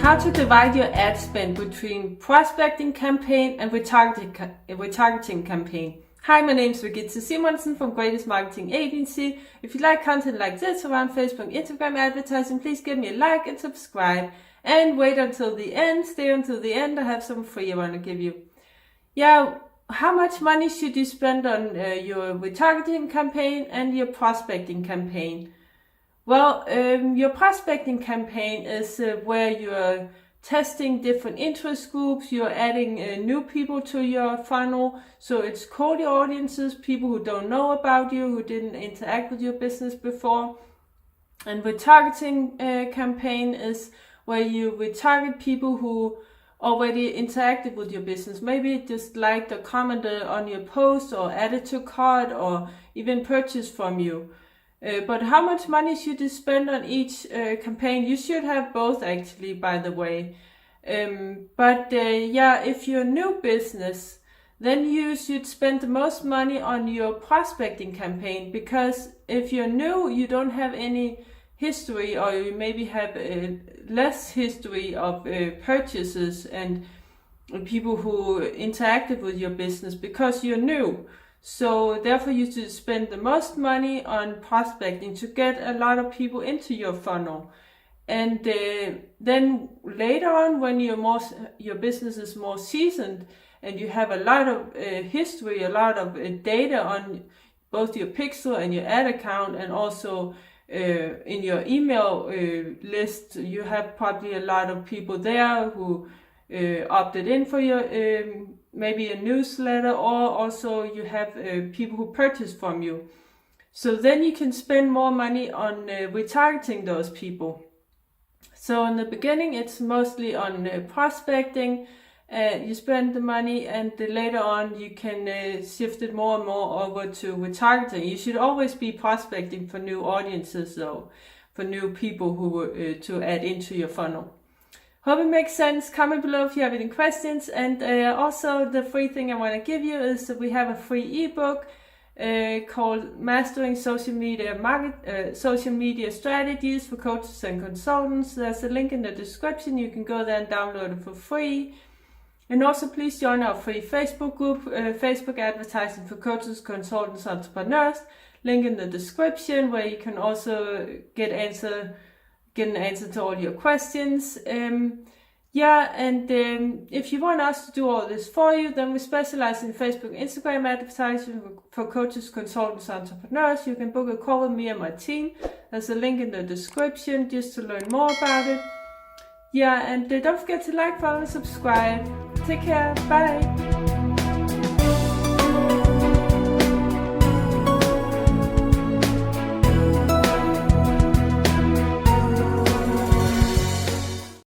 How to divide your ad spend between prospecting campaign and retargeting campaign. Hi, my name is Regitze from Greatest Marketing Agency. If you like content like this around Facebook and Instagram advertising, please give me a like and subscribe. And wait until the end, stay until the end, I have some free I want to give you. How much money should you spend on your retargeting campaign and your prospecting campaign? Well, your prospecting campaign is where you're testing different interest groups, you're adding new people to your funnel. So it's cold audiences, people who don't know about you, who didn't interact with your business before. And retargeting campaign is where you retarget people who already interacted with your business, maybe just liked or commented on your post or added to cart or even purchased from you. But how much money should you spend on each campaign? You should have both, actually, by the way. If you're a new business, then you should spend the most money on your prospecting campaign, because if you're new, you don't have any history, or you maybe have less history of purchases and people who interacted with your business because you're new. So therefore you should spend the most money on prospecting to get a lot of people into your funnel. And then later on, when your business is more seasoned and you have a lot of history, a lot of data on both your pixel and your ad account, and also in your email list, you have probably a lot of people there who opted in for your maybe a newsletter, or also you have people who purchase from you. So then you can spend more money on retargeting those people. So in the beginning, it's mostly on prospecting. You spend the money, and later on you can shift it more and more over to retargeting. You should always be prospecting for new audiences, though, for new people who to add into your funnel. Hope it makes sense. Comment below if you have any questions. And also the free thing I want to give you is that we have a free ebook called Mastering Social Media Strategies for Coaches and Consultants. There's a link in the description. You can go there and download it for free. And also please join our free Facebook group, Facebook Advertising for Coaches, Consultants, Entrepreneurs. Link in the description, where you can also get an answer to all your questions. If you want us to do all this for you, then we specialize in Facebook and Instagram advertising for coaches, consultants, entrepreneurs. You can book a call with me and my team. There's a link in the description just to learn more about it. Don't forget to like, follow, and subscribe. Take care. Bye.